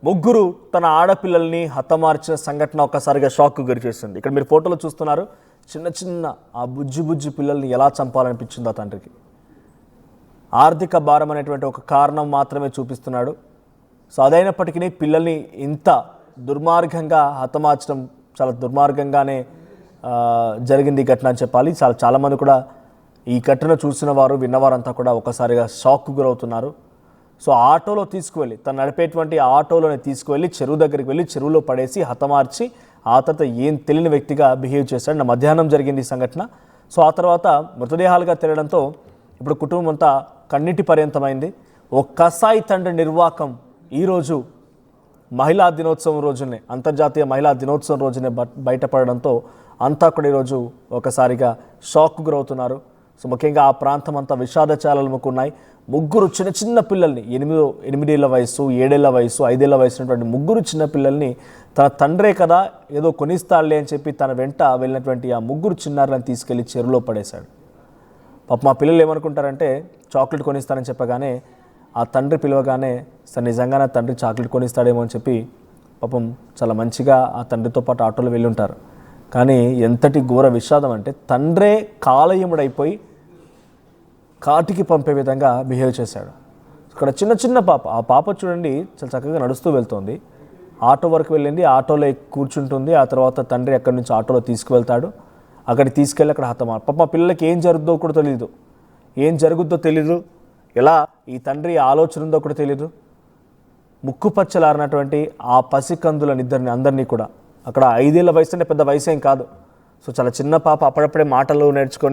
ముగ్గురు తన ఆడపిల్లల్ని హతమార్చిన సంఘటన ఒక్కసారిగా షాక్కు గురిచేసింది. ఇక్కడ మీరు ఫోటోలో చూస్తున్నారు. చిన్న చిన్న ఆ బుజ్జి పిల్లల్ని ఎలా చంపాలనిపించిందో తండ్రికి. ఆర్థిక భారం అనేటువంటి ఒక కారణం మాత్రమే చూపిస్తున్నాడు. సో అదైనప్పటికీ పిల్లల్ని ఇంత దుర్మార్గంగా హతమార్చడం చాలా దుర్మార్గంగానే జరిగింది ఈ ఘటన అని చెప్పాలి. చాలామంది కూడా ఈ ఘటన చూసిన వారు విన్నవారంతా కూడా ఒకసారిగా షాక్కు గురవుతున్నారు. సో ఆటోలో తీసుకువెళ్ళి తను నడిపేటువంటి ఆటోలోనే తీసుకువెళ్ళి చెరువు దగ్గరికి వెళ్ళి చెరువులో పడేసి హతమార్చి ఆ తర్వాత ఏం తెలియని వ్యక్తిగా బిహేవ్ చేశాడు. మధ్యాహ్నం జరిగింది ఈ సంఘటన. సో ఆ తర్వాత మృతదేహాలుగా తేలడంతో ఇప్పుడు కుటుంబం అంతా కన్నీటి పర్యంతమైంది. ఓ కసాయి తండ్రి నిర్వాకం ఈరోజు మహిళా దినోత్సవం రోజునే, అంతర్జాతీయ మహిళా దినోత్సవం రోజునే బయటపడడంతో అంతా కూడా ఈరోజు ఒకసారిగా షాక్కు గురవుతున్నారు. సో ముఖ్యంగా ఆ ప్రాంతం అంతా విషాదచాలలు ముక్కున్నాయి. ముగ్గురు చిన్న పిల్లల్ని 8 ఏళ్ల వయసు, 7 ఏళ్ల వయసు, 5 ఏళ్ల వయసు ఉన్నటువంటి ముగ్గురు చిన్న పిల్లల్ని తన తండ్రే కదా ఏదో కొనిస్తాడులే అని చెప్పి తన వెంట వెళ్ళినటువంటి ఆ ముగ్గురు చిన్నారులను తీసుకెళ్లి చెరువులో పడేశాడు. పాప మా పిల్లలు ఏమనుకుంటారంటే చాక్లెట్ కొనిస్తానని చెప్పగానే ఆ తండ్రి పిలవగానే సరే నిజంగానే తండ్రి చాక్లెట్ కొనిస్తాడేమో అని చెప్పి పాపం చాలా మంచిగా ఆ తండ్రితో పాటు ఆటోలో వెళ్ళి ఉంటారు. కానీ ఎంతటి ఘోర విషాదం అంటే తండ్రే కాలయముడైపోయి కాటికి పంపే విధంగా బిహేవ్ చేశాడు. ఇక్కడ చిన్న పాప, ఆ పాప చూడండి చాలా చక్కగా నడుస్తూ వెళ్తుంది. ఆటో వరకు వెళ్ళింది, ఆటోలో కూర్చుంటుంది. ఆ తర్వాత తండ్రి అక్కడి నుంచి ఆటోలో తీసుకువెళ్తాడు. అక్కడికి తీసుకెళ్ళి అక్కడ హతమారు. పాప మా పిల్లలకి ఏం జరుగుద్దో తెలీదు, ఎలా ఈ తండ్రి ఆలోచన ఉందో కూడా తెలీదు. ముక్కుపచ్చలారినటువంటి ఆ పసికందులనిద్దరిని అందరినీ కూడా అక్కడ 5 ఏళ్ల వయసు అంటే పెద్ద వయసు ఏం కాదు. సో చాలా చిన్న పాప అప్పుడప్పుడే మాటలు నేర్చుకొని